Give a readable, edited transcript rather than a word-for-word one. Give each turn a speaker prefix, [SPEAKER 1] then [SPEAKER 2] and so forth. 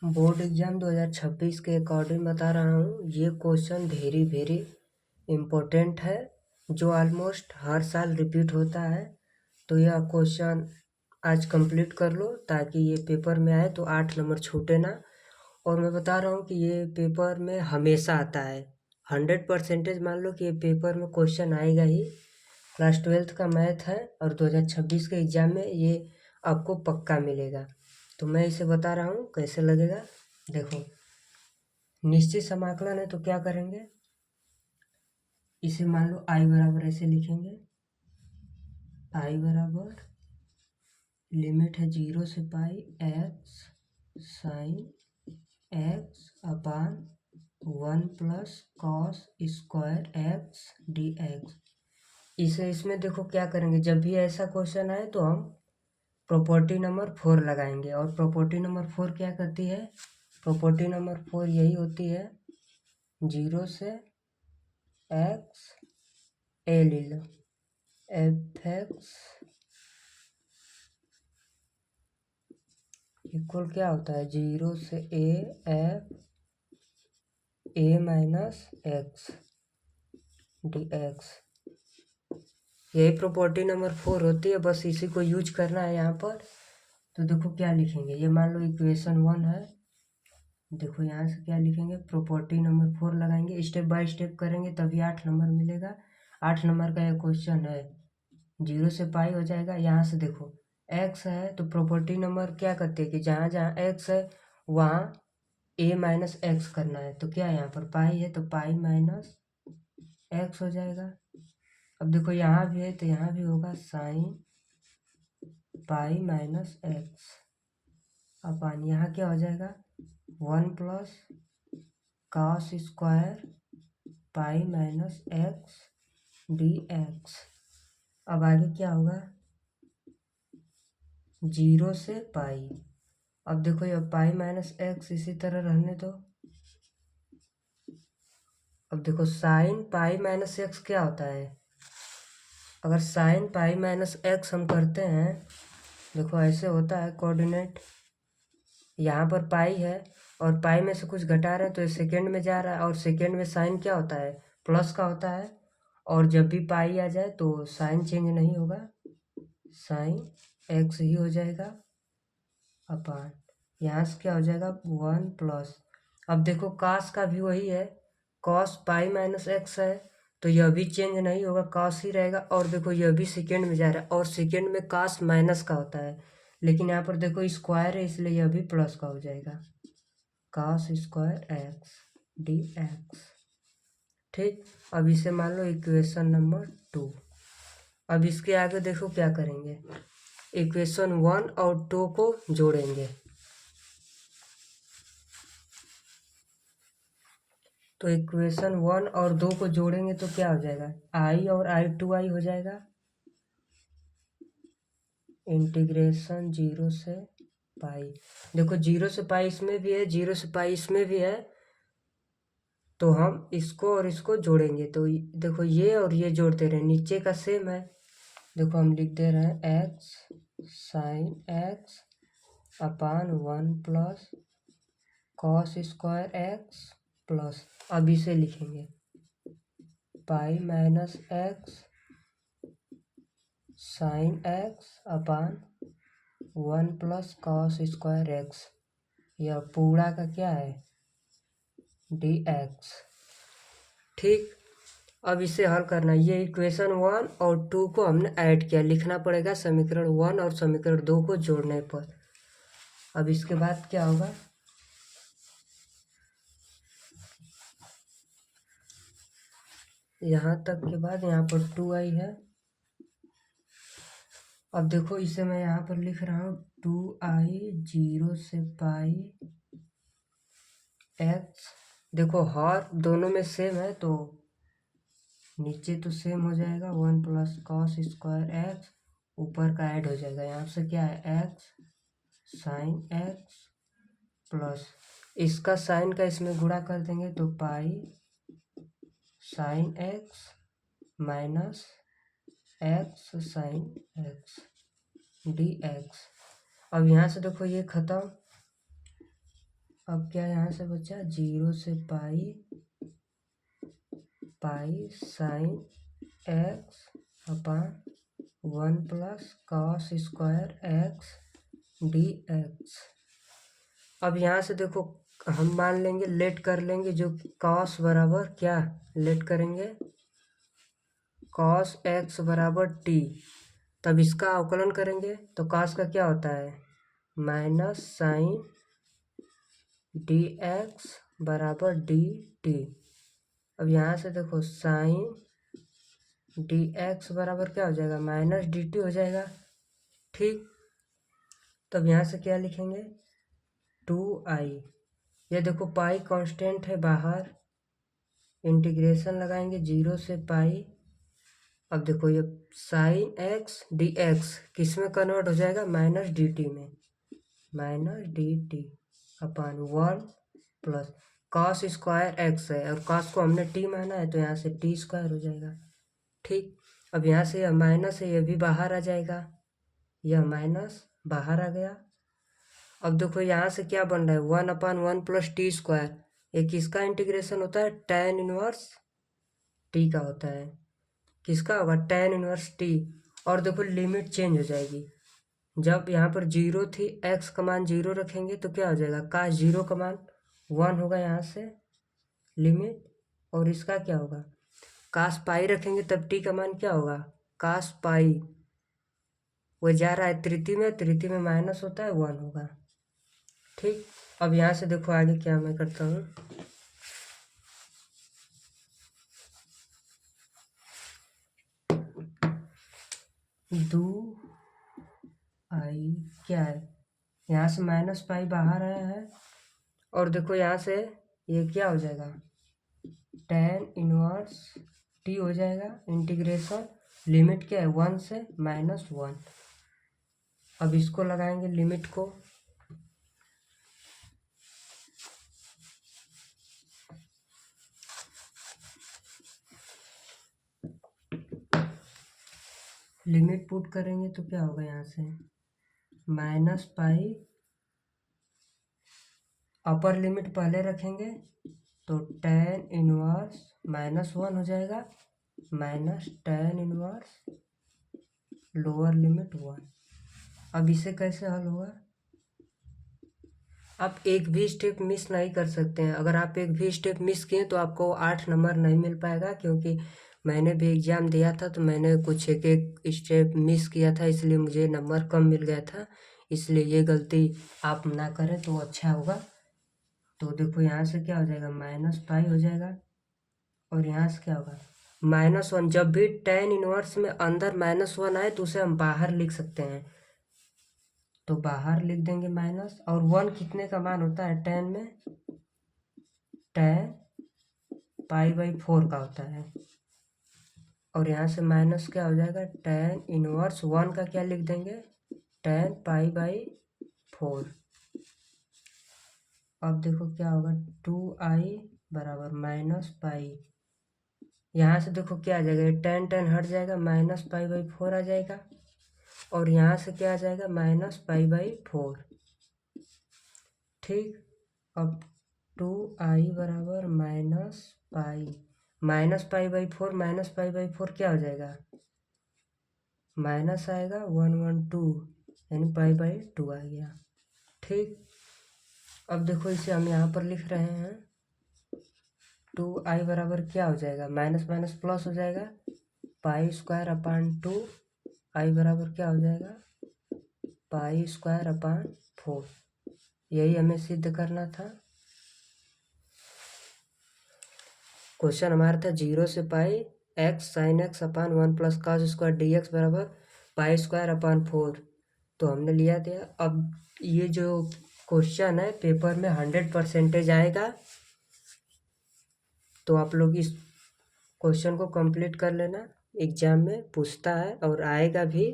[SPEAKER 1] Board exam 2026 के according बता रहा हूँ। ये क्वेश्चन वेरी इम्पोर्टेंट है, जो ऑलमोस्ट हर साल रिपीट होता है। तो यह क्वेश्चन आज कंप्लीट कर लो ताकि ये पेपर में आए तो 8 नंबर छूटे ना। और मैं बता रहा हूँ कि ये पेपर में हमेशा आता है, 100% मान लो कि ये पेपर में क्वेश्चन आएगा ही। क्लास 12th का मैथ है और 2026 के एग्ज़ाम में ये आपको पक्का मिलेगा। तो मैं इसे बता रहा हूँ कैसे लगेगा। देखो, निश्चित समाकलन है तो क्या करेंगे, इसे मान लो i बराबर ऐसे लिखेंगे। i बराबर लिमिट है 0 से पाई x साइन x अपान 1 plus cos square x dx। इसे इसमें देखो क्या करेंगे, जब भी ऐसा क्वेश्चन आए तो हम प्रॉपर्टी नंबर 4 लगाएंगे। और प्रॉपर्टी नंबर 4 क्या करती है, प्रॉपर्टी नंबर 4 यही होती है, 0 से x ए ले लो, एफ एक्स इक्वल क्या होता है, 0 से F A minus x D x. यही प्रॉपर्टी नंबर 4 होती है, बस इसी को यूज करना है यहाँ पर। तो देखो क्या लिखेंगे, ये मान लो इक्वेशन 1 है। देखो यहाँ से क्या लिखेंगे, प्रॉपर्टी नंबर 4 लगाएंगे, स्टेप बाय स्टेप करेंगे तभी 8 नंबर मिलेगा। 8 नंबर का ये क्वेश्चन है, 0 से पाई हो जाएगा। यहाँ से देखो x है तो प्रॉपर्टी नंबर क्या करते हैं कि जहाँ जहाँ x है वहाँ a माइनस एक्स करना है। तो क्या यहाँ पर पाई है तो पाई माइनस एक्स हो जाएगा। अब देखो यहाँ भी है तो यहाँ भी होगा साइन पाई माइनस एक्स अपान यहाँ क्या हो जाएगा 1 plus cos square pi minus x D x. अब आगे क्या होगा, 0 से पाई। अब देखो ये पाई माइनस एक्स इसी तरह रहने दो। अब देखो साइन पाई माइनस एक्स क्या होता है, अगर साइन पाई माइनस एक्स हम करते हैं, देखो ऐसे होता है कोऑर्डिनेट, यहाँ पर पाई है और पाई में से कुछ घटा रहे हैं तो ये सेकेंड में जा रहा है, और सेकेंड में साइन क्या होता है, प्लस का होता है। और जब भी पाई आ जाए तो साइन चेंज नहीं होगा, साइन एक्स ही हो जाएगा अपान यहाँ से क्या हो जाएगा 1 प्लस। अब देखो कॉस का भी वही है, कॉस पाई माइनस एक्स है तो यह भी चेंज नहीं होगा, कॉस ही रहेगा। और देखो यह भी सेकेंड में जा रहा है और सेकेंड में कॉस माइनस का होता है, लेकिन यहाँ पर देखो स्क्वायर है इसलिए यह भी प्लस का हो जाएगा, cos square x D x. ठीक, अब इसे मान लो इक्वेशन नंबर 2। अब इसके आगे देखो क्या करेंगे, इक्वेशन 1 और 2 को जोड़ेंगे। तो इक्वेशन 1 और 2 को जोड़ेंगे तो क्या हो जाएगा, आई और आई 2i हो जाएगा, इंटीग्रेशन 0 से पाई। देखो 0 से पाई इसमें भी है, 0 से पाई इसमें भी है, तो हम इसको और इसको जोड़ेंगे। तो देखो ये और ये जोड़ते रहे, नीचे का सेम है। देखो हम लिख दे रहे हैं x sine x upon 1 plus cos square x plus, अब इसे लिखेंगे pi minus x sine x upon 1 plus cos square x, यह पूरा का क्या है डी एक्स। ठीक, अब इसे हल करना, ये इक्वेशन 1 और 2 को हमने ऐड किया, लिखना पड़ेगा समीकरण 1 और समीकरण 2 को जोड़ने पर। अब इसके बाद क्या होगा, यहाँ तक के बाद यहाँ पर 2i है। अब देखो इसे मैं यहाँ पर लिख रहा हूँ 2i 0 से पाई एक्स। देखो हर दोनों में सेम है तो नीचे तो सेम हो जाएगा, 1 प्लस कॉस स्क्वायर एक्स, ऊपर का ऐड हो जाएगा, यहाँ से क्या है एक्स साइन एक्स प्लस इसका साइन का इसमें गुणा कर देंगे तो pi sine x minus x sine x D x. अब यहाँ से देखो ये खत्म, अब क्या यहाँ से बचा, 0 से pi sine x upon 1 plus cos square x D x. अब यहाँ से देखो हम मान लेंगे, लेट कर लेंगे जो कॉस बराबर क्या लेट करेंगे, कॉस एक्स बराबर टी। तब इसका अवकलन करेंगे तो कॉस का क्या होता है, माइनस साइन डी एक्स बराबर डी टी। अब यहाँ से देखो साइन डी एक्स बराबर क्या हो जाएगा, माइनस डी टी हो जाएगा। ठीक, तब यहाँ से क्या लिखेंगे, 2i। ये देखो पाई कांस्टेंट है बाहर, इंटीग्रेशन लगाएंगे 0 से पाई। अब देखो ये साइन एक्स डी एक्स किस में कन्वर्ट हो जाएगा, माइनस डी टी में, minus D T upon 1 plus cos square x है और कॉस को हमने टी माना है तो यहाँ से टी स्क्वायर हो जाएगा। ठीक, अब यहाँ से यह माइनस है, यह भी बाहर आ जाएगा, यह माइनस बाहर आ गया। अब देखो यहाँ से क्या बन रहा है, 1/1 प्लस टी स्क्वायर। ये किसका इंटीग्रेशन होता है, tan इनवर्स टी का होता है। किसका होगा, tan इनवर्स टी। और देखो लिमिट चेंज हो जाएगी, जब यहाँ पर 0 थी x का मान 0 रखेंगे तो क्या हो जाएगा, cos 0 का मान 1 होगा यहाँ से लिमिट। और इसका क्या होगा, cos पाई रखेंगे तब t का मान क्या होगा, cos पाई। वो जा रहा है तृतीय में माइनस होता है 1 होगा। ठीक, अब यहाँ से देखो आगे क्या मैं करता हूँ, दो आई क्या है, यहाँ से माइनस पाई बाहर आया है। और देखो यहाँ से ये क्या हो जाएगा, tan इनवर्स टी हो जाएगा। इंटीग्रेशन लिमिट क्या है, 1 से -1। अब इसको लगाएंगे लिमिट को, लिमिट पुट करेंगे तो क्या होगा, यहाँ से माइनस पाई, अपर लिमिट पहले रखेंगे तो tan इनवर्स -1 हो जाएगा, minus tan inverse lower limit 1। अब इसे कैसे हल होगा, आप एक भी स्टेप मिस नहीं कर सकते हैं। अगर आप एक भी स्टेप मिस किए तो आपको 8 नंबर नहीं मिल पाएगा, क्योंकि मैंने भी एग्ज़ाम दिया था तो मैंने कुछ एक स्टेप मिस किया था, इसलिए मुझे नंबर कम मिल गया था। इसलिए ये गलती आप ना करें तो अच्छा होगा। तो देखो यहाँ से क्या हो जाएगा, माइनस पाई हो जाएगा। और यहाँ से क्या होगा, -1। जब भी tan इनवर्स में अंदर -1 आए तो उसे हम बाहर लिख सकते हैं, तो बाहर लिख देंगे माइनस। और 1 कितने का मान होता है tan में, tan π/4 का होता है। और यहाँ से माइनस क्या हो जाएगा, tan इनवर्स 1 का क्या लिख देंगे, tan π/4। अब देखो क्या होगा, 2i बराबर माइनस पाई। यहाँ से देखो क्या आ जाएगा, tan हट जाएगा, -π/4 आ जाएगा। और यहाँ से क्या आ जाएगा, -π/4। ठीक, अब 2i बराबर माइनस पाई, -π/4 -π/4 क्या हो जाएगा, माइनस आएगा 112, यानी π/2 आ गया। ठीक, अब देखो इसे हम यहाँ पर लिख रहे हैं, 2i बराबर क्या हो जाएगा, माइनस माइनस प्लस हो जाएगा, π² 2i बराबर क्या हो जाएगा, π² 4। यही हमें सिद्ध करना था। क्वेश्चन हमारा था 0 से पाई x sin x अपान 1 plus cos square D x बराबर π² 4। तो हमने लिया दिया। अब ये जो क्वेश्चन है पेपर में 100% आएगा, तो आप लोग इस क्वेश्चन को कंप्लीट कर लेना, एग्जाम में पूछता है और आएगा भी।